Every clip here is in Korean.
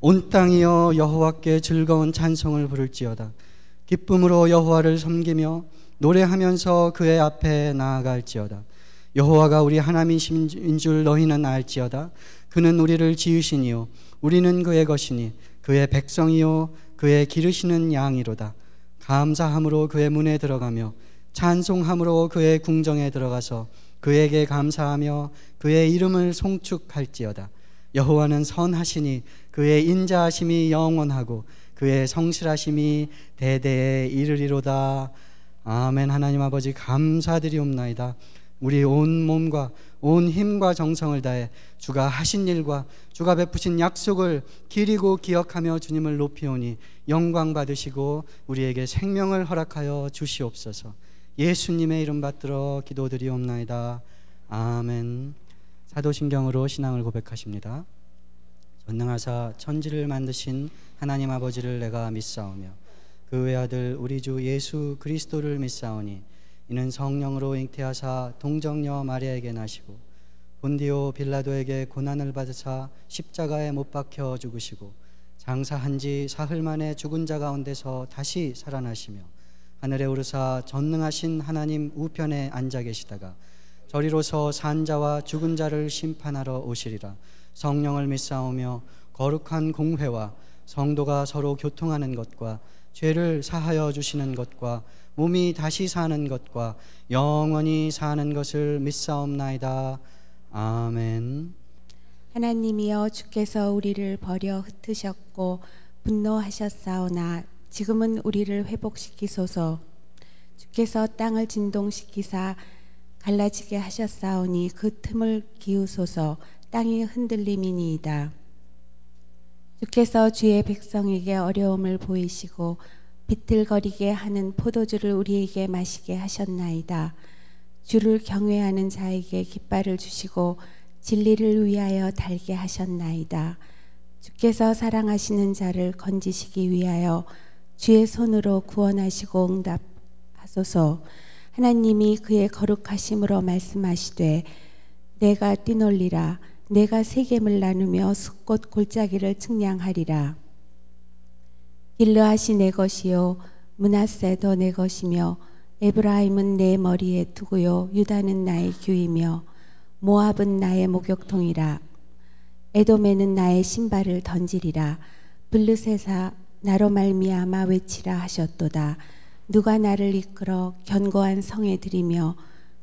온 땅이여 여호와께 즐거운 찬송을 부를지어다. 기쁨으로 여호와를 섬기며 노래하면서 그의 앞에 나아갈지어다. 여호와가 우리 하나님이신 줄 너희는 알지어다. 그는 우리를 지으시니요 우리는 그의 것이니 그의 백성이요 그의 기르시는 양이로다. 감사함으로 그의 문에 들어가며 찬송함으로 그의 궁정에 들어가서 그에게 감사하며 그의 이름을 송축할지어다. 여호와는 선하시니 그의 인자하심이 영원하고 그의 성실하심이 대대에 이르리로다. 아멘. 하나님 아버지 감사드리옵나이다. 우리 온 몸과 온 힘과 정성을 다해 주가 하신 일과 주가 베푸신 약속을 기리고 기억하며 주님을 높이오니 영광 받으시고 우리에게 생명을 허락하여 주시옵소서. 예수님의 이름 받들어 기도드리옵나이다. 아멘. 사도신경으로 신앙을 고백하십니다. 전능하사 천지를 만드신 하나님 아버지를 내가 믿사오며 그 외아들 우리 주 예수 그리스도를 믿사오니 이는 성령으로 잉태하사 동정녀 마리아에게 나시고 본디오 빌라도에게 고난을 받으사 십자가에 못 박혀 죽으시고 장사한 지 사흘 만에 죽은 자 가운데서 다시 살아나시며 하늘에 오르사 전능하신 하나님 우편에 앉아 계시다가 저리로서 산 자와 죽은 자를 심판하러 오시리라. 성령을 믿사오며 거룩한 공회와 성도가 서로 교통하는 것과 죄를 사하여 주시는 것과 몸이 다시 사는 것과 영원히 사는 것을 믿사옵나이다. 아멘. 하나님이여 주께서 우리를 버려 흩으셨고 분노하셨사오나 지금은 우리를 회복시키소서. 주께서 땅을 진동시키사 갈라지게 하셨사오니 그 틈을 기우소서. 땅이 흔들림이니이다. 주께서 주의 백성에게 어려움을 보이시고 비틀거리게 하는 포도주를 우리에게 마시게 하셨나이다. 주를 경외하는 자에게 깃발을 주시고 진리를 위하여 달게 하셨나이다. 주께서 사랑하시는 자를 건지시기 위하여 주의 손으로 구원하시고 응답하소서. 하나님이 그의 거룩하심으로 말씀하시되 내가 뛰놀리라. 내가 세겜을 나누며 숫꽃 골짜기를 측량하리라. 길르앗이 내 것이요 므낫세도 내 것이며 에브라임은 내 머리에 두고요 유다는 나의 규이며 모압은 나의 목욕통이라. 에돔에는 나의 신발을 던지리라. 블르셋아 나로 말미암아 외치라 하셨도다. 누가 나를 이끌어 견고한 성에 들이며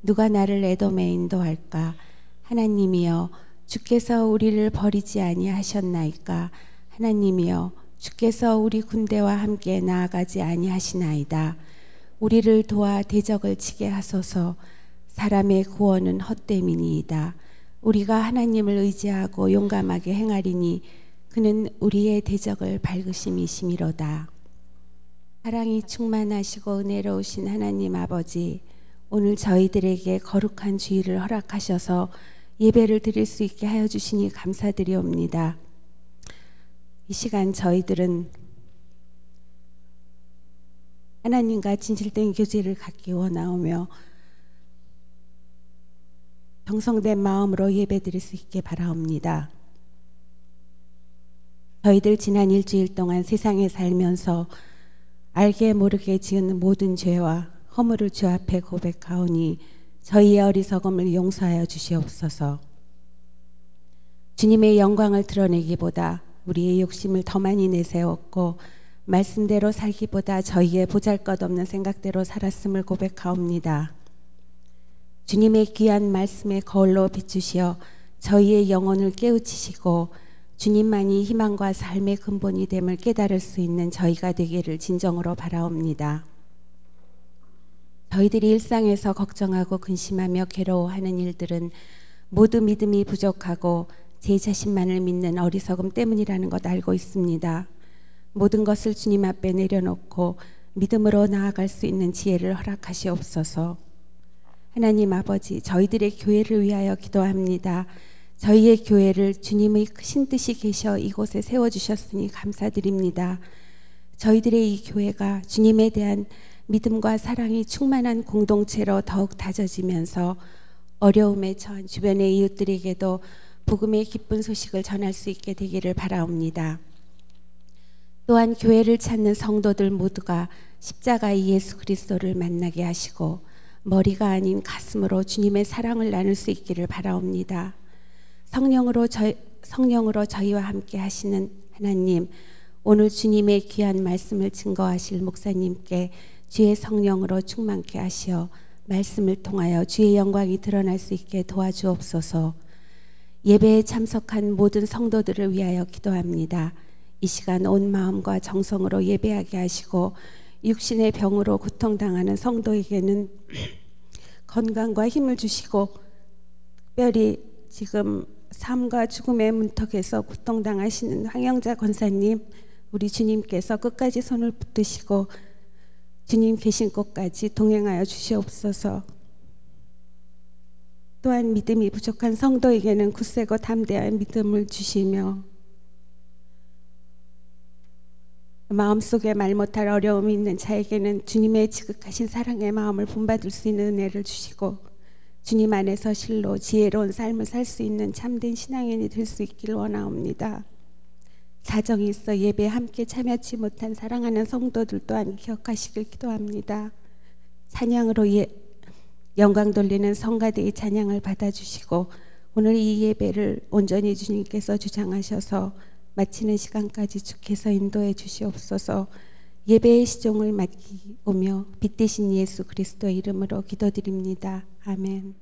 누가 나를 에돔에 인도할까. 하나님이여 주께서 우리를 버리지 아니하셨나이까. 하나님이여 주께서 우리 군대와 함께 나아가지 아니하시나이다. 우리를 도와 대적을 치게 하소서. 사람의 구원은 헛됨이니이다. 우리가 하나님을 의지하고 용감하게 행하리니 그는 우리의 대적을 밝으심이시미로다. 사랑이 충만하시고 은혜로우신 하나님 아버지, 오늘 저희들에게 거룩한 주일을 허락하셔서 예배를 드릴 수 있게 하여 주시니 감사드리옵니다. 이 시간 저희들은 하나님과 진실된 교제를 갖기 원하오며 정성된 마음으로 예배 드릴 수 있게 바라옵니다. 저희들 지난 일주일 동안 세상에 살면서 알게 모르게 지은 모든 죄와 허물을 주 앞에 고백하오니 저희의 어리석음을 용서하여 주시옵소서. 주님의 영광을 드러내기보다 우리의 욕심을 더 많이 내세웠고 말씀대로 살기보다 저희의 보잘것없는 생각대로 살았음을 고백하옵니다. 주님의 귀한 말씀의 거울로 비추시어 저희의 영혼을 깨우치시고 주님만이 희망과 삶의 근본이 됨을 깨달을 수 있는 저희가 되기를 진정으로 바라옵니다. 저희들이 일상에서 걱정하고 근심하며 괴로워하는 일들은 모두 믿음이 부족하고 제 자신만을 믿는 어리석음 때문이라는 것 알고 있습니다. 모든 것을 주님 앞에 내려놓고 믿음으로 나아갈 수 있는 지혜를 허락하시옵소서. 하나님 아버지, 저희들의 교회를 위하여 기도합니다. 저희의 교회를 주님의 크신 뜻이 계셔 이곳에 세워주셨으니 감사드립니다. 저희들의 이 교회가 주님에 대한 믿음과 사랑이 충만한 공동체로 더욱 다져지면서 어려움에 처한 주변의 이웃들에게도 복음의 기쁜 소식을 전할 수 있게 되기를 바라옵니다. 또한 교회를 찾는 성도들 모두가 십자가의 예수 그리스도를 만나게 하시고 머리가 아닌 가슴으로 주님의 사랑을 나눌 수 있기를 바라옵니다. 성령으로 저희와 함께 하시는 하나님, 오늘 주님의 귀한 말씀을 증거하실 목사님께 주의 성령으로 충만케 하시어 말씀을 통하여 주의 영광이 드러날 수 있게 도와주옵소서. 예배에 참석한 모든 성도들을 위하여 기도합니다. 이 시간 온 마음과 정성으로 예배하게 하시고 육신의 병으로 고통당하는 성도에게는 건강과 힘을 주시고, 특별히 지금 삶과 죽음의 문턱에서 고통당하시는 황영자 권사님, 우리 주님께서 끝까지 손을 붙드시고 주님 계신 곳까지 동행하여 주시옵소서. 또한 믿음이 부족한 성도에게는 굳세고 담대한 믿음을 주시며 마음속에 말 못할 어려움이 있는 자에게는 주님의 지극하신 사랑의 마음을 본받을 수 있는 은혜를 주시고 주님 안에서 실로 지혜로운 삶을 살 수 있는 참된 신앙인이 될 수 있길 원하옵니다. 사정이 있어 예배에 함께 참여하지 못한 사랑하는 성도들 또한 기억하시길 기도합니다. 찬양으로 영광 돌리는 성가대의 찬양을 받아주시고 오늘 이 예배를 온전히 주님께서 주장하셔서 마치는 시간까지 주께서 인도해 주시옵소서. 예배의 시종을 맡기오며 빛 대신 예수 그리스도의 이름으로 기도드립니다. 아멘.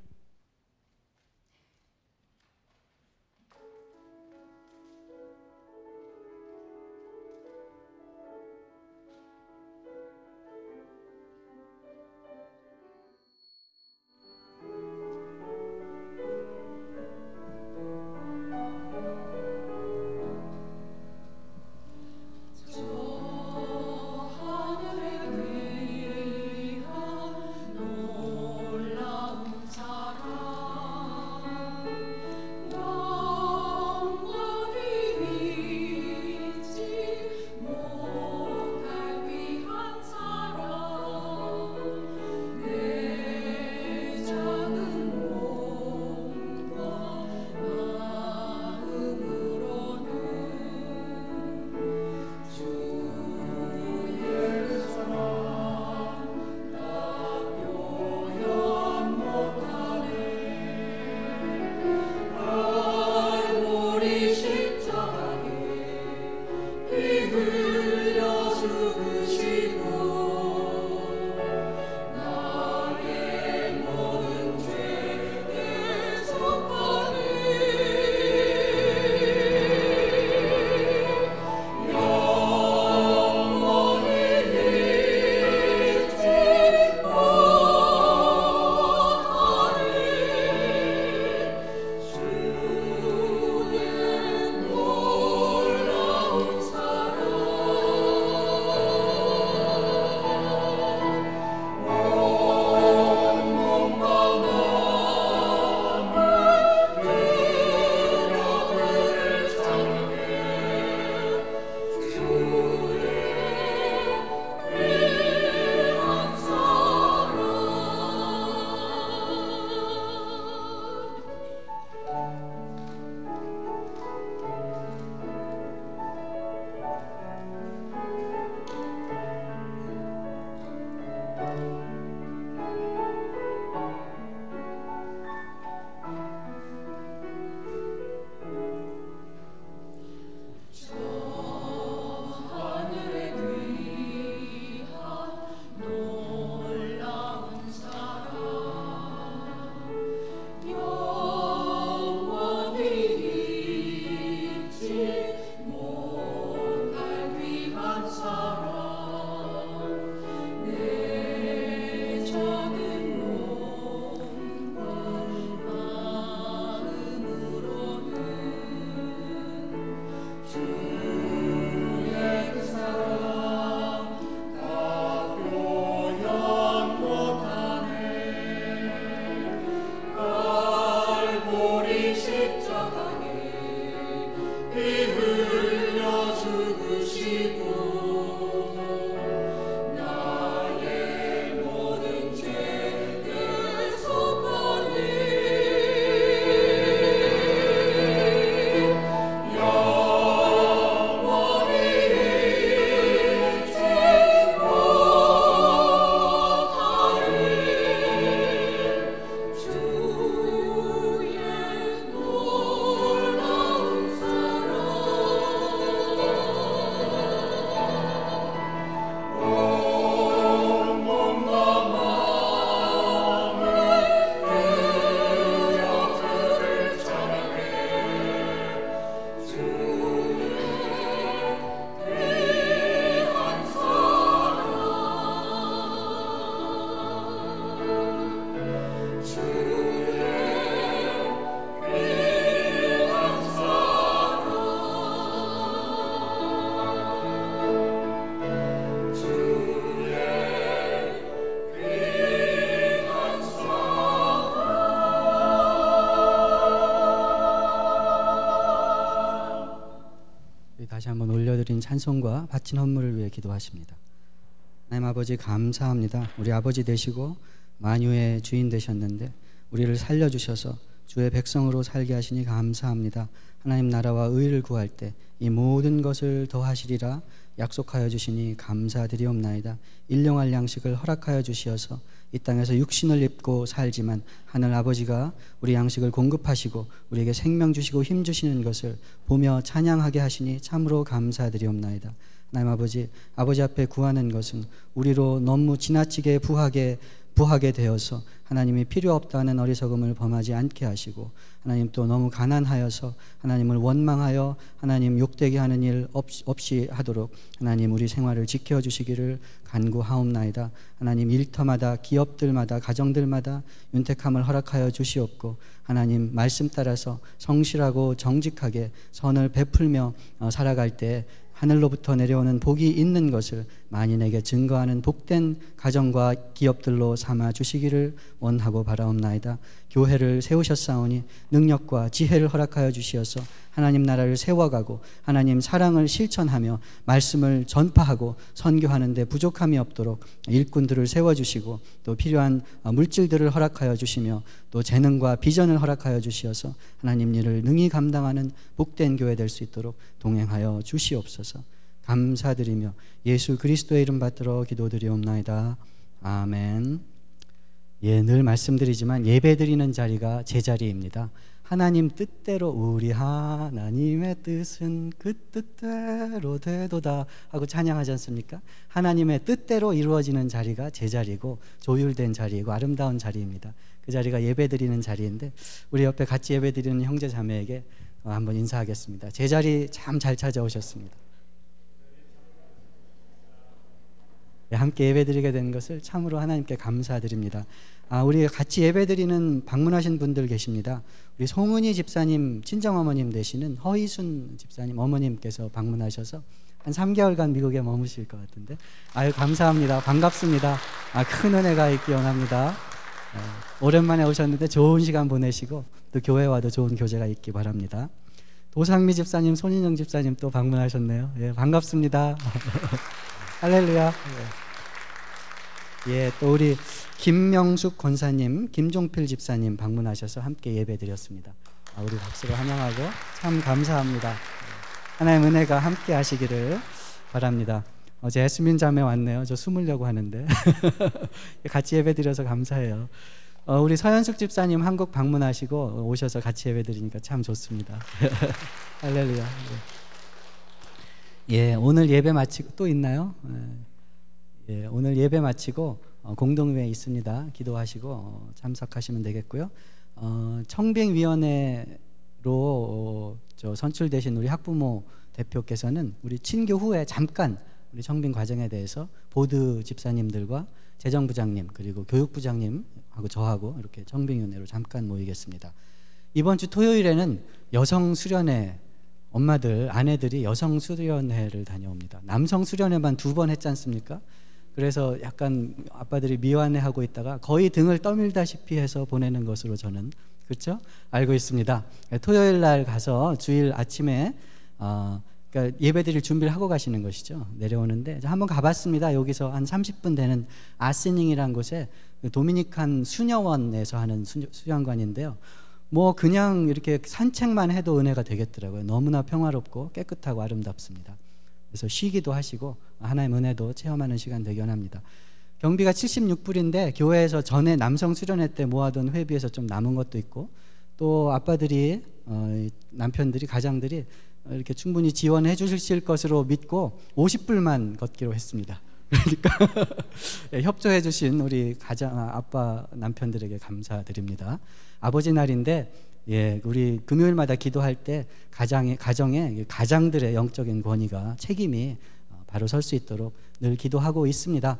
다시 한번 올려드린 찬송과 바친 헌물을 위해 기도하십니다. 하나님 아버지 감사합니다. 우리 아버지 되시고 만유의 주인 되셨는데 우리를 살려주셔서 주의 백성으로 살게 하시니 감사합니다. 하나님 나라와 의를 구할 때 이 모든 것을 더하시리라 약속하여 주시니 감사드리옵나이다. 일용할 양식을 허락하여 주시어서 이 땅에서 육신을 입고 살지만 하늘 아버지가 우리 양식을 공급하시고 우리에게 생명 주시고 힘 주시는 것을 보며 찬양하게 하시니 참으로 감사드리옵나이다. 하나님 아버지 앞에 구하는 것은 우리로 너무 지나치게 부하게 되어서 하나님이 필요 없다는 어리석음을 범하지 않게 하시고, 하나님 또 너무 가난하여서 하나님을 원망하여 하나님 욕되게 하는 일 없이 하도록 하나님 우리 생활을 지켜주시기를 간구하옵나이다. 하나님 일터마다 기업들마다 가정들마다 윤택함을 허락하여 주시옵고, 하나님 말씀 따라서 성실하고 정직하게 선을 베풀며 살아갈 때 하늘로부터 내려오는 복이 있는 것을 만인에게 증거하는 복된 가정과 기업들로 삼아 주시기를 원하고 바라옵나이다. 교회를 세우셨사오니 능력과 지혜를 허락하여 주시어서 하나님 나라를 세워가고 하나님 사랑을 실천하며 말씀을 전파하고 선교하는 데 부족함이 없도록 일꾼들을 세워주시고 또 필요한 물질들을 허락하여 주시며 또 재능과 비전을 허락하여 주시어서 하나님 일을 능히 감당하는 복된 교회 될 수 있도록 동행하여 주시옵소서. 감사드리며 예수 그리스도의 이름 받들어 기도드리옵나이다. 아멘. 늘 말씀드리지만 예배드리는 자리가 제 자리입니다. 하나님 뜻대로 우리 하나님의 뜻은 그 뜻대로 되도다 하고 찬양하지 않습니까? 하나님의 뜻대로 이루어지는 자리가 제 자리고 조율된 자리이고 아름다운 자리입니다. 그 자리가 예배드리는 자리인데 우리 옆에 같이 예배드리는 형제 자매에게 한번 인사하겠습니다. 제 자리 참 잘 찾아오셨습니다. 함께 예배드리게 된 것을 참으로 하나님께 감사드립니다. 우리 같이 예배드리는 방문하신 분들 계십니다. 우리 송은희 집사님 친정어머님 되시는 허희순 집사님 어머님께서 방문하셔서 한 3개월간 미국에 머무실 것 같은데 아유 감사합니다. 반갑습니다. 큰 은혜가 있기 원합니다. 오랜만에 오셨는데 좋은 시간 보내시고 또 교회와도 좋은 교제가 있기 바랍니다. 도상미 집사님, 손인영 집사님 또 방문하셨네요. 반갑습니다. 할렐루야. 또 우리 김명숙 권사님, 김종필 집사님 방문하셔서 함께 예배드렸습니다. 우리 박수로 환영하고 참 감사합니다. 하나님의 은혜가 함께 하시기를 바랍니다. 어제 에스민 자매 왔네요. 저 숨으려고 하는데 같이 예배드려서 감사해요. 우리 서현숙 집사님 한국 방문하시고 오셔서 같이 예배드리니까 참 좋습니다. 할렐루야. 오늘 예배 마치고 또 있나요? 오늘 예배 마치고 공동회의 있습니다. 기도하시고 참석하시면 되겠고요. 청빙위원회로 선출되신 우리 학부모 대표께서는 우리 친교 후에 잠깐 우리 청빙 과정에 대해서 보드 집사님들과 재정부장님 그리고 교육부장님하고 저하고 이렇게 청빙위원회로 잠깐 모이겠습니다. 이번 주 토요일에는 여성 수련회 엄마들, 아내들이 여성 수련회를 다녀옵니다. 남성 수련회만 2번 했지 않습니까? 그래서 약간 아빠들이 미안해하고 있다가 거의 등을 떠밀다시피 해서 보내는 것으로 저는 그렇죠? 알고 있습니다. 토요일 날 가서 주일 아침에 그러니까 예배드릴 준비를 하고 가시는 것이죠. 내려오는데 한번 가봤습니다. 여기서 한 30분 되는 아스닝이라는 곳에 도미니칸 수녀원에서 하는 수련관인데요. 뭐 그냥 이렇게 산책만 해도 은혜가 되겠더라고요. 너무나 평화롭고 깨끗하고 아름답습니다. 그래서 쉬기도 하시고 하나님의 은혜도 체험하는 시간 되기 원합니다. 경비가 76불인데 교회에서 전에 남성 수련회 때 모아둔 회비에서 좀 남은 것도 있고 또 아빠들이 남편들이 가장들이 이렇게 충분히 지원해 주실 것으로 믿고 50불만 걷기로 했습니다. 그러니까 협조해 주신 우리 아빠 남편들에게 감사드립니다. 아버지 날인데 우리 금요일마다 기도할 때 가정에 가장들의 영적인 권위가 책임이 바로 설 수 있도록 늘 기도하고 있습니다.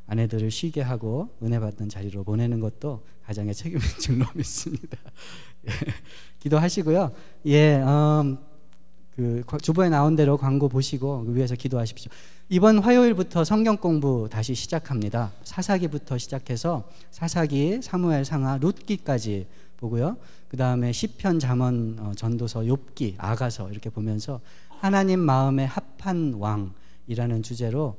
아내들을 쉬게 하고 은혜 받는 자리로 보내는 것도 가장의 책임인 줄로 믿습니다. 기도하시고요. 그 주보에 나온 대로 광고 보시고 위해서 기도하십시오. 이번 화요일부터 성경 공부 다시 시작합니다. 사사기부터 시작해서 사사기, 사무엘, 상하, 룻기까지 보고요. 그 다음에 시편, 잠언, 전도서, 욥기, 아가서 이렇게 보면서 하나님 마음에 합한 왕이라는 주제로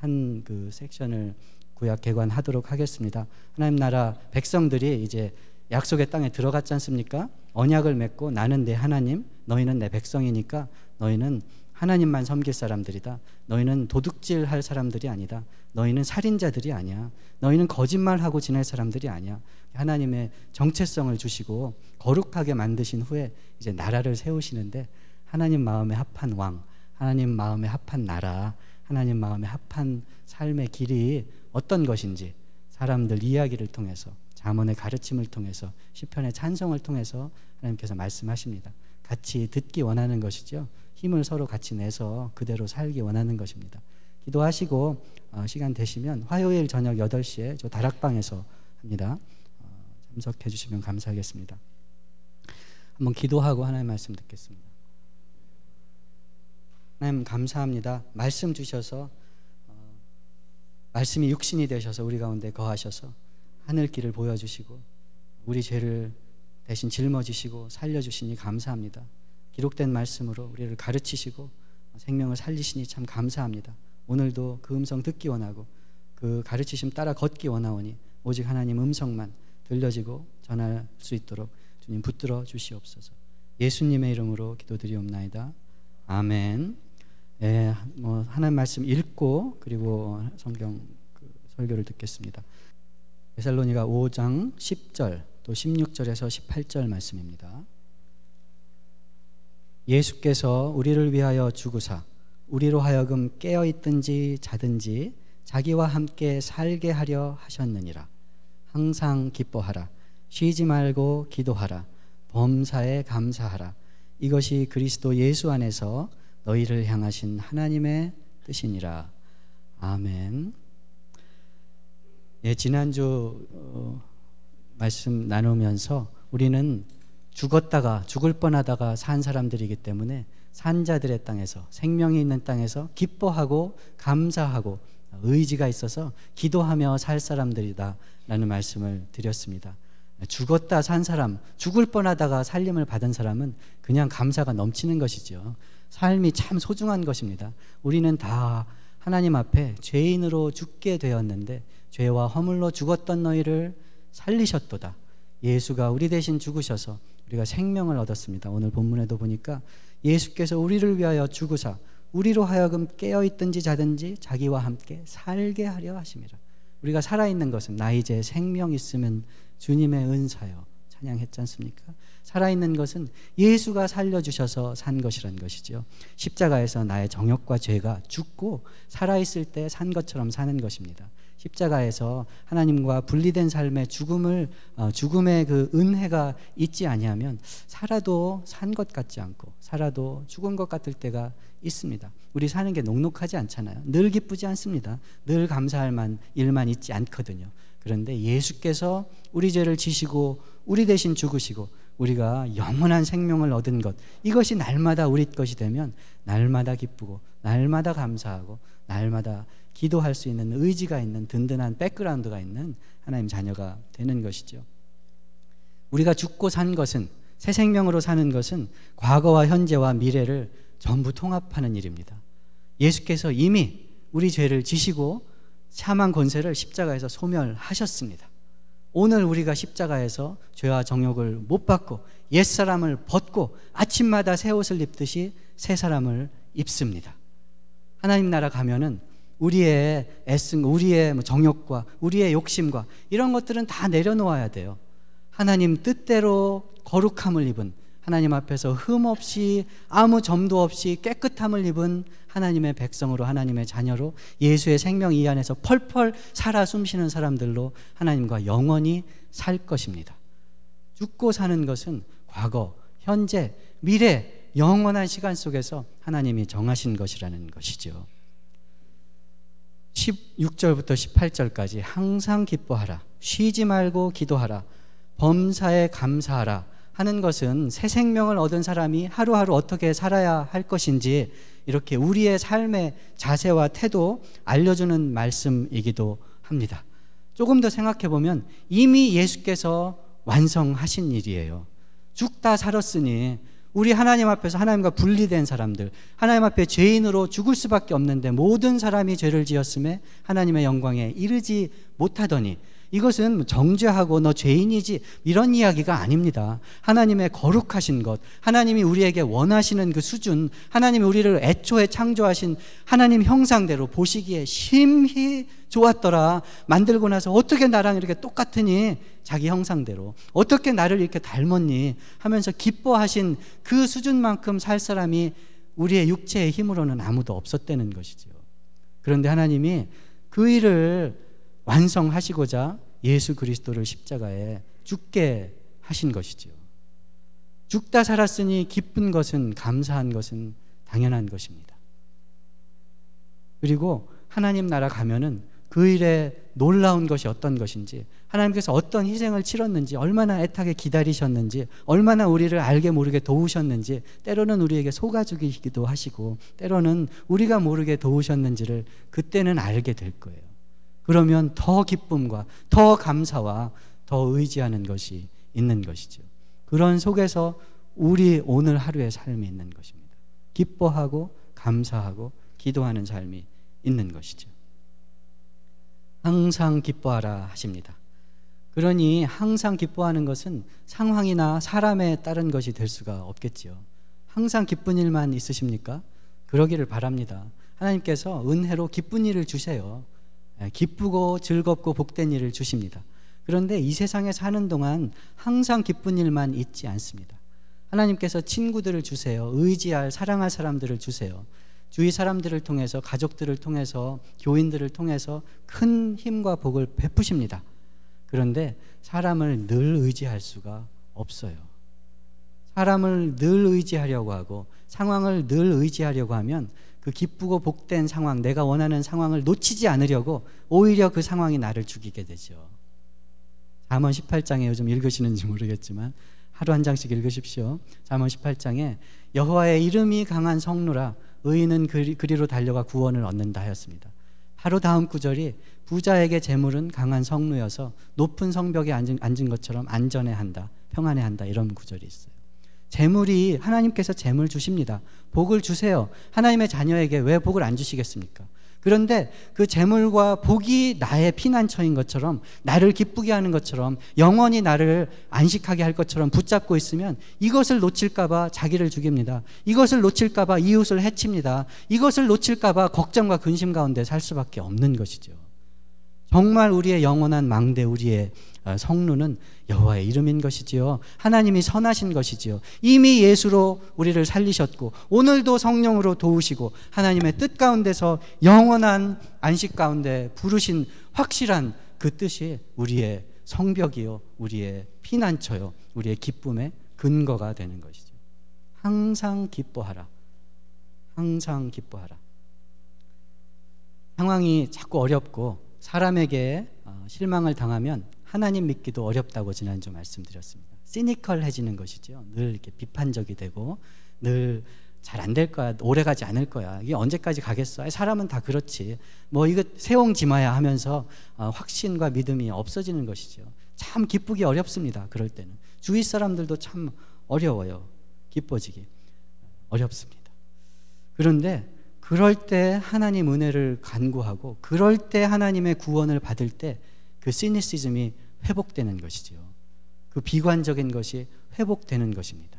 한 그 섹션을 구약 개관하도록 하겠습니다. 하나님 나라 백성들이 이제 약속의 땅에 들어갔지 않습니까? 언약을 맺고 나는 내 하나님, 너희는 내 백성이니까 너희는 하나님만 섬길 사람들이다. 너희는 도둑질할 사람들이 아니다. 너희는 살인자들이 아니야. 너희는 거짓말하고 지낼 사람들이 아니야. 하나님의 정체성을 주시고 거룩하게 만드신 후에 이제 나라를 세우시는데 하나님 마음에 합한 왕, 하나님 마음에 합한 나라, 하나님 마음에 합한 삶의 길이 어떤 것인지 사람들 이야기를 통해서, 잠언의 가르침을 통해서, 시편의 찬송을 통해서 하나님께서 말씀하십니다. 같이 듣기 원하는 것이죠. 힘을 서로 같이 내서 그대로 살기 원하는 것입니다. 기도하시고 시간 되시면 화요일 저녁 8시에 저 다락방에서 합니다. 참석해 주시면 감사하겠습니다. 한번 기도하고 하나님의 말씀 듣겠습니다. 하나님 감사합니다. 말씀 주셔서 말씀이 육신이 되셔서 우리 가운데 거하셔서 하늘길을 보여주시고 우리 죄를 대신 짊어지시고 살려주시니 감사합니다. 기록된 말씀으로 우리를 가르치시고 생명을 살리시니 참 감사합니다. 오늘도 그 음성 듣기 원하고 그 가르치심 따라 걷기 원하오니 오직 하나님 음성만 들려지고 전할 수 있도록 주님 붙들어 주시옵소서. 예수님의 이름으로 기도드리옵나이다. 아멘. 예, 하나님 말씀 읽고 그리고 성경 설교를 듣겠습니다. 데살로니가 5장 10절 또 16절에서 18절 말씀입니다. 예수께서 우리를 위하여 죽으사 우리로 하여금 깨어있든지 자든지 자기와 함께 살게 하려 하셨느니라. 항상 기뻐하라. 쉬지 말고 기도하라. 범사에 감사하라. 이것이 그리스도 예수 안에서 너희를 향하신 하나님의 뜻이니라. 아멘. 예, 지난주 말씀 나누면서 우리는 죽었다가 죽을 뻔하다가 산 사람들이기 때문에 산자들의 땅에서, 생명이 있는 땅에서 기뻐하고 감사하고 의지가 있어서 기도하며 살 사람들이다 라는 말씀을 드렸습니다. 죽었다 산 사람, 죽을 뻔하다가 살림을 받은 사람은 그냥 감사가 넘치는 것이죠. 삶이 참 소중한 것입니다. 우리는 다 하나님 앞에 죄인으로 죽게 되었는데 죄와 허물로 죽었던 너희를 살리셨도다. 예수가 우리 대신 죽으셔서 우리가 생명을 얻었습니다. 오늘 본문에도 보니까 예수께서 우리를 위하여 죽으사 우리로 하여금 깨어있든지 자든지 자기와 함께 살게 하려 하심이라. 우리가 살아있는 것은 나 이제 생명 있으면 주님의 은사요 찬양했지 않습니까? 살아있는 것은 예수가 살려주셔서 산 것이란 것이죠. 십자가에서 나의 정욕과 죄가 죽고 살아있을 때 산 것처럼 사는 것입니다. 십자가에서 하나님과 분리된 삶의 죽음의 그 은혜가 있지 아니하면 살아도 산 것 같지 않고 살아도 죽은 것 같을 때가 있습니다. 우리 사는 게 녹록하지 않잖아요. 늘 기쁘지 않습니다. 늘 감사할 일만 있지 않거든요. 그런데 예수께서 우리 죄를 지시고 우리 대신 죽으시고 우리가 영원한 생명을 얻은 것, 이것이 날마다 우리 것이 되면 날마다 기쁘고 날마다 감사하고 날마다 기도할 수 있는 의지가 있는 든든한 백그라운드가 있는 하나님 자녀가 되는 것이죠. 우리가 죽고 산 것은, 새 생명으로 사는 것은 과거와 현재와 미래를 전부 통합하는 일입니다. 예수께서 이미 우리 죄를 지시고 사망 권세를 십자가에서 소멸하셨습니다. 오늘 우리가 십자가에서 죄와 정욕을 못 받고 옛사람을 벗고 아침마다 새 옷을 입듯이 새 사람을 입습니다. 하나님 나라 가면은 우리의 애쓴, 우리의 정욕과 우리의 욕심과 이런 것들은 다 내려놓아야 돼요. 하나님 뜻대로 거룩함을 입은, 하나님 앞에서 흠 없이 아무 점도 없이 깨끗함을 입은 하나님의 백성으로, 하나님의 자녀로 예수의 생명 이 안에서 펄펄 살아 숨쉬는 사람들로 하나님과 영원히 살 것입니다. 죽고 사는 것은 과거, 현재, 미래, 영원한 시간 속에서 하나님이 정하신 것이라는 것이죠. 16절부터 18절까지 항상 기뻐하라, 쉬지 말고 기도하라, 범사에 감사하라 하는 것은 새 생명을 얻은 사람이 하루하루 어떻게 살아야 할 것인지 이렇게 우리의 삶의 자세와 태도 알려주는 말씀이기도 합니다. 조금 더 생각해 보면 이미 예수께서 완성하신 일이에요. 죽다 살았으니 우리 하나님 앞에서 하나님과 분리된 사람들, 하나님 앞에 죄인으로 죽을 수밖에 없는데 모든 사람이 죄를 지었음에 하나님의 영광에 이르지 못하더니, 이것은 정죄하고 너 죄인이지 이런 이야기가 아닙니다. 하나님의 거룩하신 것, 하나님이 우리에게 원하시는 그 수준, 하나님이 우리를 애초에 창조하신 하나님 형상대로 보시기에 심히 좋았더라. 만들고 나서 어떻게 나랑 이렇게 똑같으니, 자기 형상대로 어떻게 나를 이렇게 닮았니 하면서 기뻐하신 그 수준만큼 살 사람이 우리의 육체의 힘으로는 아무도 없었다는 것이죠. 그런데 하나님이 그 일을 완성하시고자 예수 그리스도를 십자가에 죽게 하신 것이죠. 죽다 살았으니 기쁜 것은, 감사한 것은 당연한 것입니다. 그리고 하나님 나라 가면은 그 일에 놀라운 것이 어떤 것인지, 하나님께서 어떤 희생을 치렀는지, 얼마나 애타게 기다리셨는지, 얼마나 우리를 알게 모르게 도우셨는지, 때로는 우리에게 속아주기도 하시고 때로는 우리가 모르게 도우셨는지를 그때는 알게 될 거예요. 그러면 더 기쁨과 더 감사와 더 의지하는 것이 있는 것이죠. 그런 속에서 우리 오늘 하루의 삶이 있는 것입니다. 기뻐하고 감사하고 기도하는 삶이 있는 것이죠. 항상 기뻐하라 하십니다. 그러니 항상 기뻐하는 것은 상황이나 사람에 따른 것이 될 수가 없겠지요. 항상 기쁜 일만 있으십니까? 그러기를 바랍니다. 하나님께서 은혜로 기쁜 일을 주세요. 기쁘고 즐겁고 복된 일을 주십니다. 그런데 이 세상에 사는 동안 항상 기쁜 일만 있지 않습니다. 하나님께서 친구들을 주세요. 의지할, 사랑할 사람들을 주세요. 주위 사람들을 통해서, 가족들을 통해서, 교인들을 통해서 큰 힘과 복을 베푸십니다. 그런데 사람을 늘 의지할 수가 없어요. 사람을 늘 의지하려고 하고 상황을 늘 의지하려고 하면 그 기쁘고 복된 상황, 내가 원하는 상황을 놓치지 않으려고 오히려 그 상황이 나를 죽이게 되죠. 잠언 18장에 요즘 읽으시는지 모르겠지만 하루 한 장씩 읽으십시오. 잠언 18장에 여호와의 이름이 강한 성루라, 의인은 그리로 달려가 구원을 얻는다 하였습니다. 바로 다음 구절이 부자에게 재물은 강한 성루여서 높은 성벽에 앉은 것처럼 안전해한다, 평안해한다, 이런 구절이 있어요. 재물이, 하나님께서 재물 주십니다. 복을 주세요. 하나님의 자녀에게 왜 복을 안 주시겠습니까? 그런데 그 재물과 복이 나의 피난처인 것처럼, 나를 기쁘게 하는 것처럼, 영원히 나를 안식하게 할 것처럼 붙잡고 있으면 이것을 놓칠까 봐 자기를 죽입니다. 이것을 놓칠까 봐 이웃을 해칩니다. 이것을 놓칠까 봐 걱정과 근심 가운데 살 수밖에 없는 것이죠. 정말 우리의 영원한 망대, 우리의 성루는 여호와의 이름인 것이지요. 하나님이 선하신 것이지요. 이미 예수로 우리를 살리셨고 오늘도 성령으로 도우시고 하나님의 뜻 가운데서 영원한 안식 가운데 부르신 확실한 그 뜻이 우리의 성벽이요, 우리의 피난처요, 우리의 기쁨의 근거가 되는 것이죠. 항상 기뻐하라. 항상 기뻐하라. 상황이 자꾸 어렵고 사람에게 실망을 당하면 하나님 믿기도 어렵다고 지난주 말씀드렸습니다. 시니컬해지는 것이죠. 늘 이렇게 비판적이 되고 늘 잘 안 될 거야, 오래 가지 않을 거야, 이게 언제까지 가겠어, 사람은 다 그렇지, 뭐 이거 세옹지마야 하면서 확신과 믿음이 없어지는 것이죠. 참 기쁘기 어렵습니다. 그럴 때는 주위 사람들도 참 어려워요. 기뻐지기 어렵습니다. 그런데 그럴 때 하나님 은혜를 간구하고 그럴 때 하나님의 구원을 받을 때 그 시니시즘이 회복되는 것이죠. 그 비관적인 것이 회복되는 것입니다.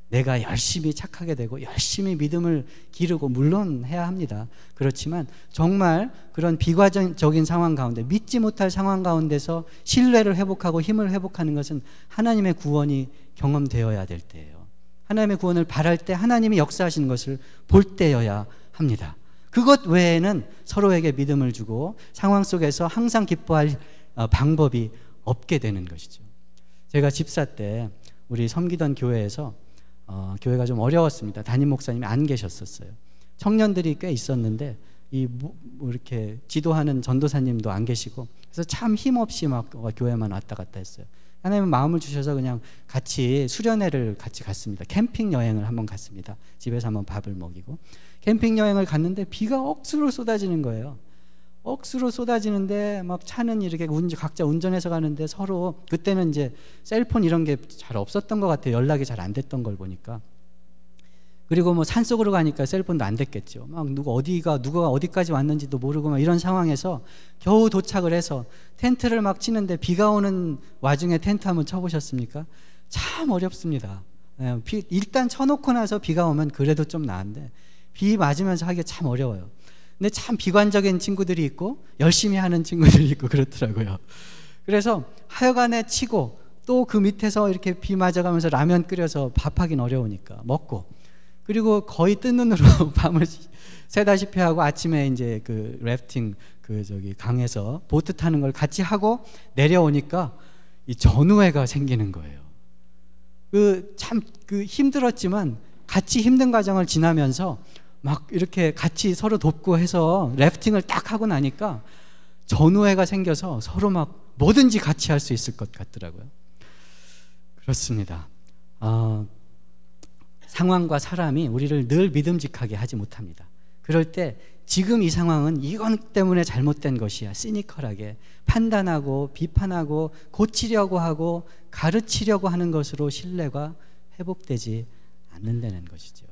내가 열심히 착하게 되고 열심히 믿음을 기르고, 물론 해야 합니다. 그렇지만 정말 그런 비관적인 상황 가운데, 믿지 못할 상황 가운데서 신뢰를 회복하고 힘을 회복하는 것은 하나님의 구원이 경험되어야 될 때예요. 하나님의 구원을 바랄 때 하나님이 역사하시는 것을 볼 때여야 합니다. 그것 외에는 서로에게 믿음을 주고 상황 속에서 항상 기뻐할 방법이 없게 되는 것이죠. 제가 집사 때 우리 섬기던 교회에서 교회가 좀 어려웠습니다. 담임 목사님이 안 계셨었어요. 청년들이 꽤 있었는데 이렇게 지도하는 전도사님도 안 계시고, 그래서 참 힘없이 막 교회만 왔다 갔다 했어요. 하나님은 마음을 주셔서 그냥 같이 수련회를 같이 갔습니다. 캠핑 여행을 한번 갔습니다. 집에서 한번 밥을 먹이고 캠핑 여행을 갔는데 비가 억수로 쏟아지는 거예요. 억수로 쏟아지는데 막 차는 이렇게 각자 운전해서 가는데 서로 그때는 이제 셀폰 이런 게 잘 없었던 것 같아요. 연락이 잘 안 됐던 걸 보니까. 그리고 뭐 산속으로 가니까 셀폰도 안 됐겠죠. 막 누가 어디까지 왔는지도 모르고 막 이런 상황에서 겨우 도착을 해서 텐트를 막 치는데 비가 오는 와중에 텐트 한번 쳐보셨습니까? 참 어렵습니다. 일단 쳐놓고 나서 비가 오면 그래도 좀 나은데 비 맞으면서 하기가 참 어려워요. 근데 참 비관적인 친구들이 있고 열심히 하는 친구들이 있고 그렇더라고요. 그래서 하여간에 치고 또 그 밑에서 이렇게 비 맞아가면서 라면 끓여서 밥하긴 어려우니까 먹고, 그리고 거의 뜬 눈으로 밤을 새다시피 하고 아침에 이제 그 래프팅 강에서 보트 타는 걸 같이 하고 내려오니까 이 전우회가 생기는 거예요. 참 힘들었지만 같이 힘든 과정을 지나면서 막 이렇게 같이 서로 돕고 해서 래프팅을 딱 하고 나니까 전우회가 생겨서 서로 막 뭐든지 같이 할 수 있을 것 같더라고요. 그렇습니다. 상황과 사람이 우리를 늘 믿음직하게 하지 못합니다. 그럴 때 지금 이 상황은 이것 때문에 잘못된 것이야, 시니컬하게 판단하고 비판하고 고치려고 하고 가르치려고 하는 것으로 신뢰가 회복되지 않는다는 것이죠.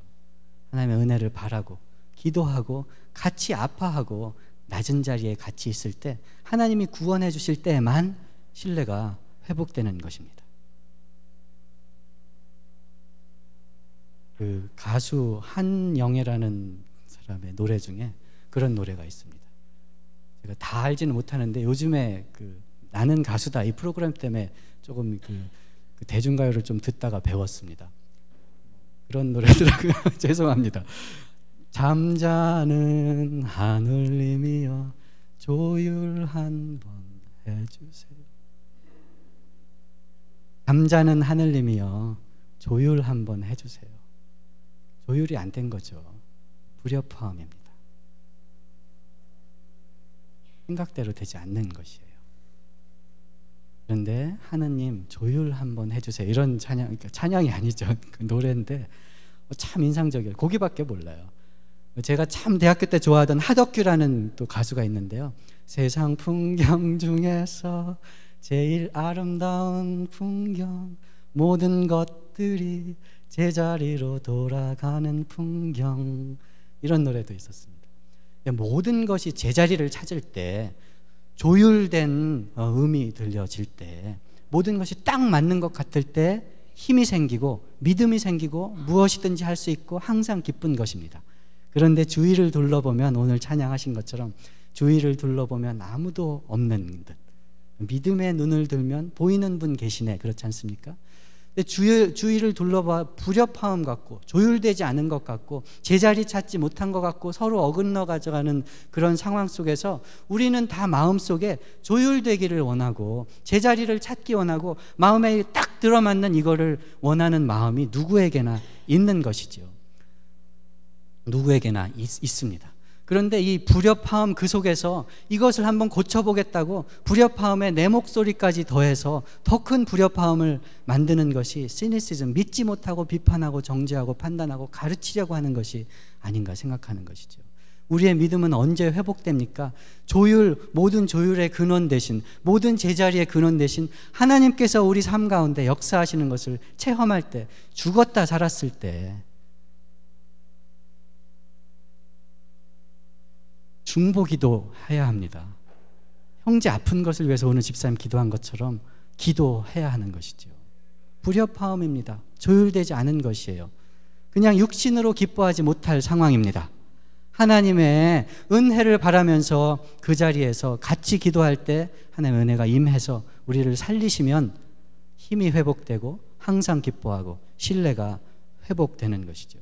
하나님의 은혜를 바라고 기도하고 같이 아파하고 낮은 자리에 같이 있을 때 하나님이 구원해 주실 때에만 신뢰가 회복되는 것입니다. 그 가수 한영애라는 사람의 노래 중에 그런 노래가 있습니다. 제가 다 알지는 못하는데 요즘에 나는 가수다 이 프로그램 때문에 조금 그 대중가요를 좀 듣다가 배웠습니다. 그런 노래더라고요. 죄송합니다. 잠자는 하늘님이여 조율 한번 해주세요. 잠자는 하늘님이여 조율 한번 해주세요. 조율이 안 된 거죠. 불협화음입니다. 생각대로 되지 않는 것이에요. 그런데 하느님 조율 한번 해주세요. 이런 찬양, 그러니까 찬양이 아니죠. 그 노래인데 참 인상적이에요. 거기밖에 몰라요. 제가 참 대학교 때 좋아하던 하덕규라는 또 가수가 있는데요. 세상 풍경 중에서 제일 아름다운 풍경, 모든 것들이 제자리로 돌아가는 풍경, 이런 노래도 있었습니다. 모든 것이 제자리를 찾을 때, 조율된 음이 들려질 때, 모든 것이 딱 맞는 것 같을 때 힘이 생기고 믿음이 생기고 무엇이든지 할 수 있고 항상 기쁜 것입니다. 그런데 주위를 둘러보면, 오늘 찬양하신 것처럼 주위를 둘러보면 아무도 없는 듯, 믿음의 눈을 들면 보이는 분 계시네, 그렇지 않습니까? 근데 주위를 둘러봐 불협화음 같고 조율되지 않은 것 같고 제자리 찾지 못한 것 같고 서로 어긋러 가져가는 그런 상황 속에서 우리는 다 마음속에 조율되기를 원하고 제자리를 찾기 원하고 마음에 딱 들어맞는 이거를 원하는 마음이 누구에게나 있는 것이죠. 누구에게나 있습니다. 그런데 이 불협화음 그 속에서 이것을 한번 고쳐보겠다고 불협화음에 내 목소리까지 더해서 더 큰 불협화음을 만드는 것이 시니시즘, 믿지 못하고 비판하고 정죄하고 판단하고 가르치려고 하는 것이 아닌가 생각하는 것이죠. 우리의 믿음은 언제 회복됩니까? 모든 조율의 근원 대신, 모든 제자리의 근원 대신 하나님께서 우리 삶 가운데 역사하시는 것을 체험할 때, 죽었다 살았을 때 중보기도 해야 합니다. 형제 아픈 것을 위해서 오늘 집사님 기도한 것처럼 기도해야 하는 것이죠. 불협화음입니다. 조율되지 않은 것이에요. 그냥 육신으로 기뻐하지 못할 상황입니다. 하나님의 은혜를 바라면서 그 자리에서 같이 기도할 때 하나님의 은혜가 임해서 우리를 살리시면 힘이 회복되고 항상 기뻐하고 신뢰가 회복되는 것이죠.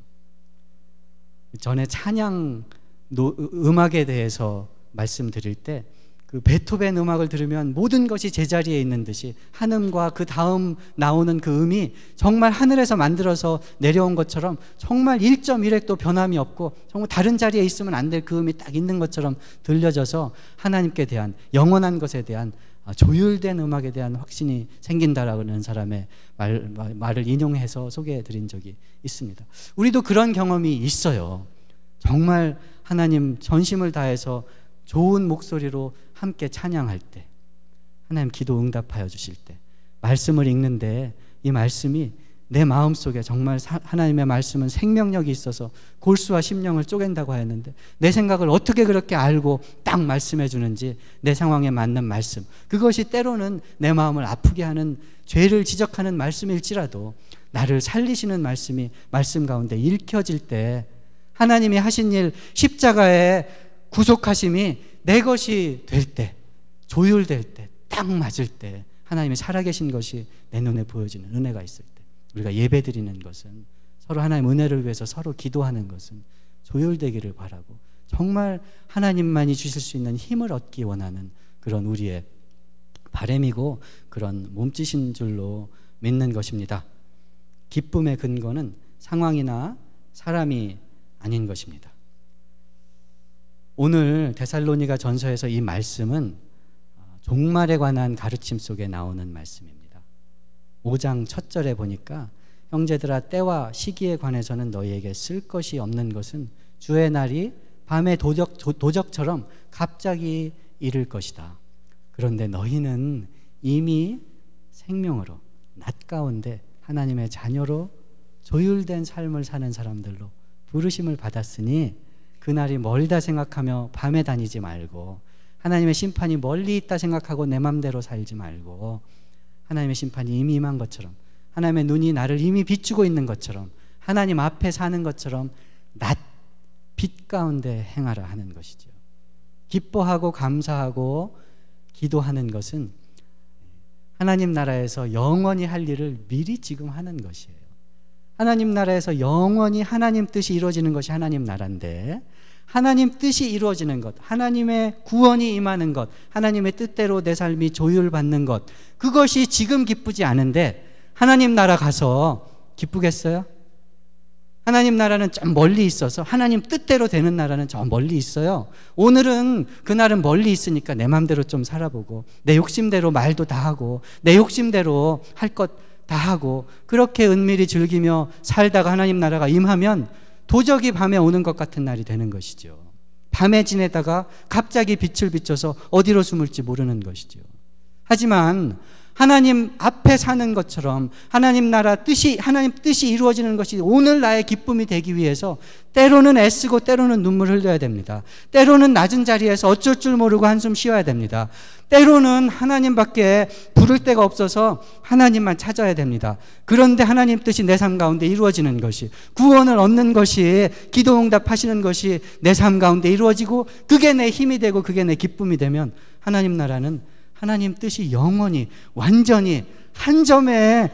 전에 찬양 음악에 대해서 말씀드릴 때 그 베토벤 음악을 들으면 모든 것이 제자리에 있는 듯이 한음과 그 다음 나오는 그 음이 정말 하늘에서 만들어서 내려온 것처럼 정말 1.1획도 변함이 없고 정말 다른 자리에 있으면 안 될 그 음이 딱 있는 것처럼 들려져서 하나님께 대한, 영원한 것에 대한 조율된 음악에 대한 확신이 생긴다라는 사람의 말을 인용해서 소개해 드린 적이 있습니다. 우리도 그런 경험이 있어요. 정말 하나님 전심을 다해서 좋은 목소리로 함께 찬양할 때, 하나님 기도 응답하여 주실 때, 말씀을 읽는데 이 말씀이 내 마음속에 정말 하나님의 말씀은 생명력이 있어서 골수와 심령을 쪼갠다고 하였는데 내 생각을 어떻게 그렇게 알고 딱 말씀해 주는지, 내 상황에 맞는 말씀, 그것이 때로는 내 마음을 아프게 하는 죄를 지적하는 말씀일지라도 나를 살리시는 말씀이 말씀 가운데 읽혀질 때, 하나님이 하신 일 십자가의 구속하심이 내 것이 될 때, 조율될 때, 딱 맞을 때, 하나님이 살아계신 것이 내 눈에 보여지는 은혜가 있을 때, 우리가 예배드리는 것은, 서로 하나님 은혜를 위해서 서로 기도하는 것은 조율되기를 바라고, 정말 하나님만이 주실 수 있는 힘을 얻기 원하는 그런 우리의 바람이고 그런 몸짓인 줄로 믿는 것입니다. 기쁨의 근거는 상황이나 사람이 아닌 것입니다. 오늘 데살로니가 전서에서 이 말씀은 종말에 관한 가르침 속에 나오는 말씀입니다. 5장 첫 절에 보니까 형제들아 때와 시기에 관해서는 너희에게 쓸 것이 없는 것은 주의 날이 밤의 도적처럼 갑자기 이를 것이다. 그런데 너희는 이미 생명으로 낮 가운데 하나님의 자녀로 조율된 삶을 사는 사람들로 부르심을 받았으니 그날이 멀다 생각하며 밤에 다니지 말고, 하나님의 심판이 멀리 있다 생각하고 내 맘대로 살지 말고, 하나님의 심판이 이미 임한 것처럼, 하나님의 눈이 나를 이미 비추고 있는 것처럼, 하나님 앞에 사는 것처럼 낮 빛 가운데 행하라 하는 것이죠. 기뻐하고 감사하고 기도하는 것은 하나님 나라에서 영원히 할 일을 미리 지금 하는 것이에요. 하나님 나라에서 영원히 하나님 뜻이 이루어지는 것이 하나님 나라인데, 하나님 뜻이 이루어지는 것, 하나님의 구원이 임하는 것, 하나님의 뜻대로 내 삶이 조율받는 것, 그것이 지금 기쁘지 않은데 하나님 나라 가서 기쁘겠어요? 하나님 나라는 좀 멀리 있어서, 하나님 뜻대로 되는 나라는 좀 멀리 있어요. 오늘은 그날은 멀리 있으니까 내 마음대로 좀 살아보고, 내 욕심대로 말도 다 하고, 내 욕심대로 할 것 다 하고, 그렇게 은밀히 즐기며 살다가 하나님 나라가 임하면 도적이 밤에 오는 것 같은 날이 되는 것이죠. 밤에 지내다가 갑자기 빛을 비춰서 어디로 숨을지 모르는 것이죠. 하지만 하나님 앞에 사는 것처럼 하나님 나라 뜻이, 하나님 뜻이 이루어지는 것이 오늘 나의 기쁨이 되기 위해서 때로는 애쓰고 때로는 눈물 흘려야 됩니다. 때로는 낮은 자리에서 어쩔 줄 모르고 한숨 쉬어야 됩니다. 때로는 하나님밖에 부를 데가 없어서 하나님만 찾아야 됩니다. 그런데 하나님 뜻이 내 삶 가운데 이루어지는 것이, 구원을 얻는 것이, 기도 응답하시는 것이 내 삶 가운데 이루어지고 그게 내 힘이 되고 그게 내 기쁨이 되면 하나님 나라는 하나님 뜻이 영원히 완전히 한 점의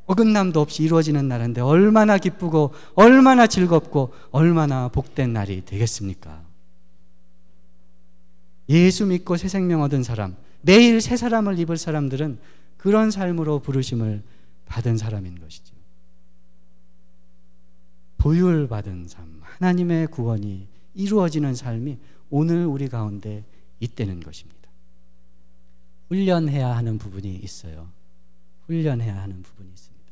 어긋남도 없이 이루어지는 나라인데 얼마나 기쁘고 얼마나 즐겁고 얼마나 복된 날이 되겠습니까? 예수 믿고 새 생명 얻은 사람, 매일 새 사람을 입을 사람들은 그런 삶으로 부르심을 받은 사람인 것이죠. 보혈받은 삶, 하나님의 구원이 이루어지는 삶이 오늘 우리 가운데 있다는 것입니다. 훈련해야 하는 부분이 있어요. 훈련해야 하는 부분이 있습니다.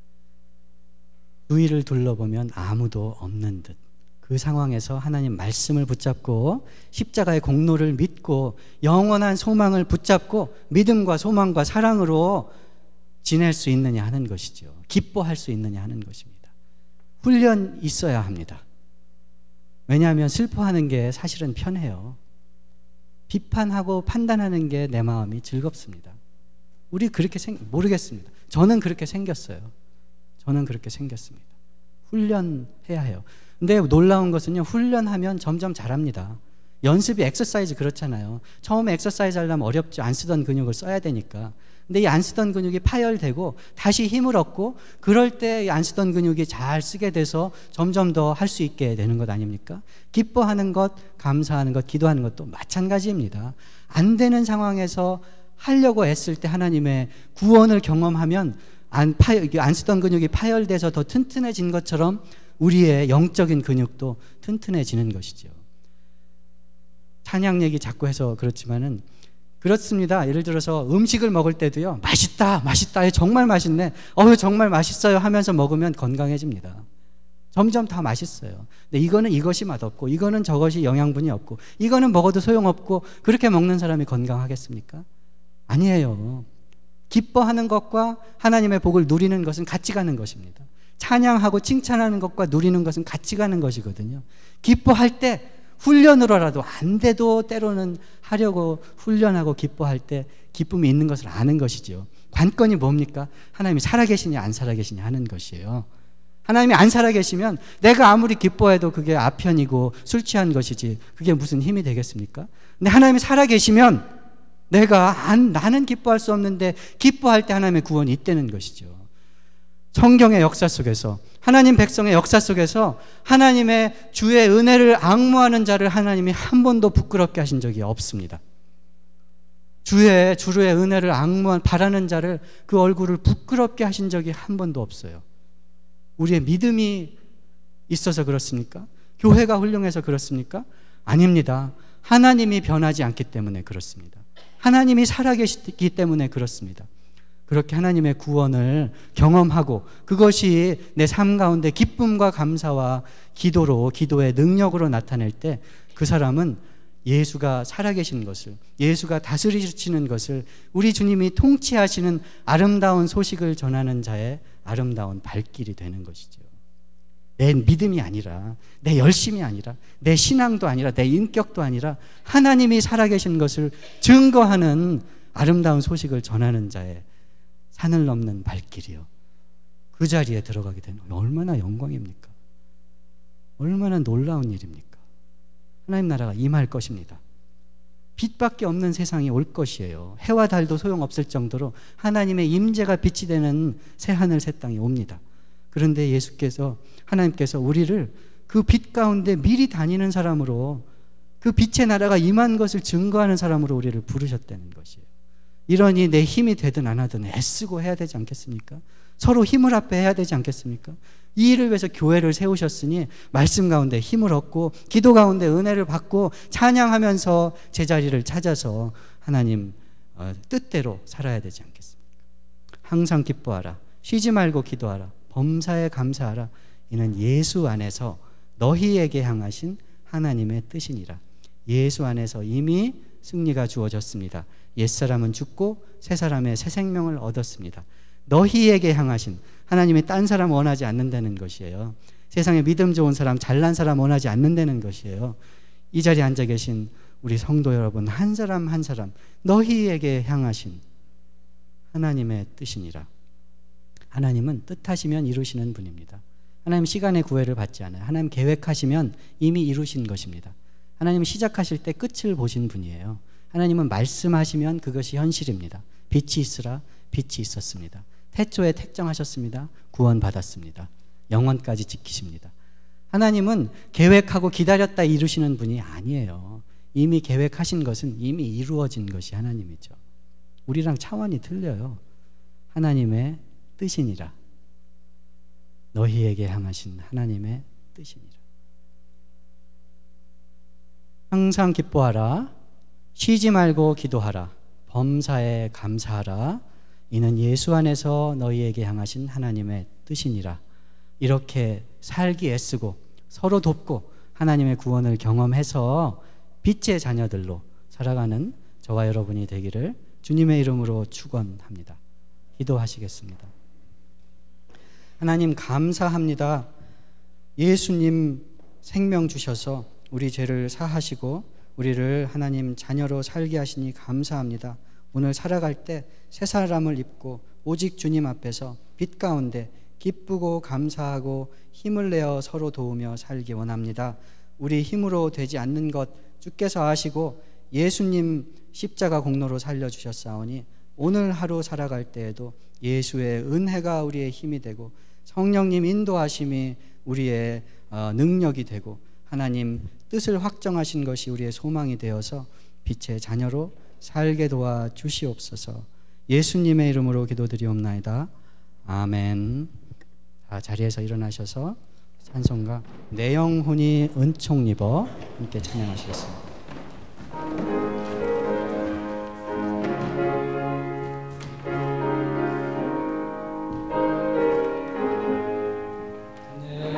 주위를 둘러보면 아무도 없는 듯, 그 상황에서 하나님 말씀을 붙잡고 십자가의 공로를 믿고 영원한 소망을 붙잡고 믿음과 소망과 사랑으로 지낼 수 있느냐 하는 것이죠. 기뻐할 수 있느냐 하는 것입니다. 훈련 있어야 합니다. 왜냐하면 슬퍼하는 게 사실은 편해요. 비판하고 판단하는 게 내 마음이 즐겁습니다. 우리 그렇게 모르겠습니다. 저는 그렇게 생겼어요. 저는 그렇게 생겼습니다. 훈련해야 해요. 근데 놀라운 것은요, 훈련하면 점점 잘합니다. 연습이 엑서사이즈 그렇잖아요. 처음에 엑서사이즈 하려면 어렵죠. 안 쓰던 근육을 써야 되니까. 근데 이 안 쓰던 근육이 파열되고 다시 힘을 얻고 그럴 때 안 쓰던 근육이 잘 쓰게 돼서 점점 더 할 수 있게 되는 것 아닙니까? 기뻐하는 것, 감사하는 것, 기도하는 것도 마찬가지입니다. 안 되는 상황에서 하려고 애쓸 때 하나님의 구원을 경험하면 안 쓰던 근육이 파열돼서 더 튼튼해진 것처럼 우리의 영적인 근육도 튼튼해지는 것이죠. 찬양 얘기 자꾸 해서 그렇지만은 그렇습니다. 예를 들어서 음식을 먹을 때도요, 맛있다, 맛있다, 정말 맛있네, 정말 맛있어요 하면서 먹으면 건강해집니다. 점점 더 맛있어요. 근데 이거는 이것이 맛없고 이거는 저것이 영양분이 없고 이거는 먹어도 소용없고 그렇게 먹는 사람이 건강하겠습니까? 아니에요. 기뻐하는 것과 하나님의 복을 누리는 것은 같이 가는 것입니다. 찬양하고 칭찬하는 것과 누리는 것은 같이 가는 것이거든요. 기뻐할 때 훈련으로라도 안 돼도 때로는 하려고 훈련하고 기뻐할 때 기쁨이 있는 것을 아는 것이죠. 관건이 뭡니까? 하나님이 살아계시냐 안 살아계시냐 하는 것이에요. 하나님이 안 살아계시면 내가 아무리 기뻐해도 그게 아편이고 술 취한 것이지 그게 무슨 힘이 되겠습니까? 근데 하나님이 살아계시면 나는 기뻐할 수 없는데 기뻐할 때 하나님의 구원이 있다는 것이죠. 성경의 역사 속에서 하나님 백성의 역사 속에서 하나님의 주의 은혜를 앙무하는 자를 하나님이 한 번도 부끄럽게 하신 적이 없습니다. 주의 은혜를 바라는 자를 그 얼굴을 부끄럽게 하신 적이 한 번도 없어요. 우리의 믿음이 있어서 그렇습니까? 교회가 훌륭해서 그렇습니까? 아닙니다. 하나님이 변하지 않기 때문에 그렇습니다. 하나님이 살아계시기 때문에 그렇습니다. 그렇게 하나님의 구원을 경험하고 그것이 내 삶 가운데 기쁨과 감사와 기도의 능력으로 나타낼 때 그 사람은 예수가 살아계신 것을, 예수가 다스리시는 것을, 우리 주님이 통치하시는 아름다운 소식을 전하는 자의 아름다운 발길이 되는 것이죠. 내 믿음이 아니라, 내 열심이 아니라, 내 신앙도 아니라, 내 인격도 아니라 하나님이 살아계신 것을 증거하는 아름다운 소식을 전하는 자의 산을 넘는 발길이요. 그 자리에 들어가게 되는 얼마나 영광입니까? 얼마나 놀라운 일입니까? 하나님 나라가 임할 것입니다. 빛밖에 없는 세상이 올 것이에요. 해와 달도 소용없을 정도로 하나님의 임재가 빛이 되는 새하늘 새 땅이 옵니다. 그런데 하나님께서 우리를 그 빛 가운데 미리 다니는 사람으로, 그 빛의 나라가 임한 것을 증거하는 사람으로 우리를 부르셨다는 것이에요. 이러니 내 힘이 되든 안 하든 애쓰고 해야 되지 않겠습니까? 서로 힘을 합해야 되지 않겠습니까? 이 일을 위해서 교회를 세우셨으니 말씀 가운데 힘을 얻고 기도 가운데 은혜를 받고 찬양하면서 제자리를 찾아서 하나님 뜻대로 살아야 되지 않겠습니까? 항상 기뻐하라, 쉬지 말고 기도하라, 범사에 감사하라. 이는 예수 안에서 너희에게 향하신 하나님의 뜻이니라. 예수 안에서 이미 승리가 주어졌습니다. 옛사람은 죽고 새사람의 새 생명을 얻었습니다. 너희에게 향하신, 하나님이 딴 사람 원하지 않는다는 것이에요. 세상에 믿음 좋은 사람, 잘난 사람 원하지 않는다는 것이에요. 이 자리에 앉아 계신 우리 성도 여러분 한 사람 한 사람 너희에게 향하신 하나님의 뜻이니라. 하나님은 뜻하시면 이루시는 분입니다. 하나님 시간의 구애를 받지 않아요. 하나님 계획하시면 이미 이루신 것입니다. 하나님은 시작하실 때 끝을 보신 분이에요. 하나님은 말씀하시면 그것이 현실입니다. 빛이 있으라, 빛이 있었습니다. 태초에 택정하셨습니다. 구원받았습니다. 영원까지 지키십니다. 하나님은 계획하고 기다렸다 이루시는 분이 아니에요. 이미 계획하신 것은 이미 이루어진 것이 하나님이죠. 우리랑 차원이 틀려요. 하나님의 뜻이니라. 너희에게 향하신 하나님의 뜻이니라. 항상 기뻐하라, 쉬지 말고 기도하라, 범사에 감사하라. 이는 예수 안에서 너희에게 향하신 하나님의 뜻이니라. 이렇게 살기 애쓰고 서로 돕고 하나님의 구원을 경험해서 빛의 자녀들로 살아가는 저와 여러분이 되기를 주님의 이름으로 축원합니다. 기도하시겠습니다. 하나님 감사합니다. 예수님 생명 주셔서 우리 죄를 사하시고 우리를 하나님 자녀로 살게 하시니 감사합니다. 오늘 살아갈 때 새 사람을 입고 오직 주님 앞에서 빛 가운데 기쁘고 감사하고 힘을 내어 서로 도우며 살기 원합니다. 우리 힘으로 되지 않는 것 주께서 아시고 예수님 십자가 공로로 살려주셨사오니 오늘 하루 살아갈 때에도 예수의 은혜가 우리의 힘이 되고 성령님 인도하심이 우리의 능력이 되고 하나님 뜻을 확정하신 것이 우리의 소망이 되어서 빛의 자녀로 살게 도와 주시옵소서. 예수님의 이름으로 기도드리옵나이다. 아멘. 자리에서 일어나셔서 찬송가 내 영혼이 은총 입어 함께 찬양하시겠습니다. 내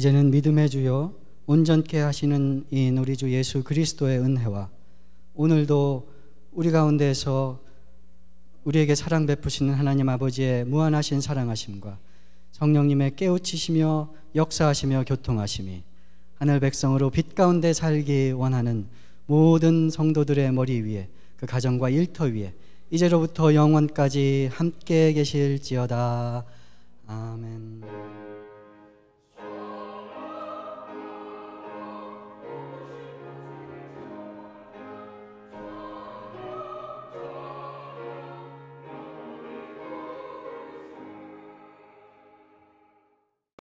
이제는 믿음의 주요 온전케 하시는 인 우리 주 예수 그리스도의 은혜와 오늘도 우리 가운데에서 우리에게 사랑 베푸시는 하나님 아버지의 무한하신 사랑하심과 성령님의 깨우치시며 역사하시며 교통하심이 하늘 백성으로 빛 가운데 살기 원하는 모든 성도들의 머리 위에 그 가정과 일터 위에 이제로부터 영원까지 함께 계실지어다. 아멘.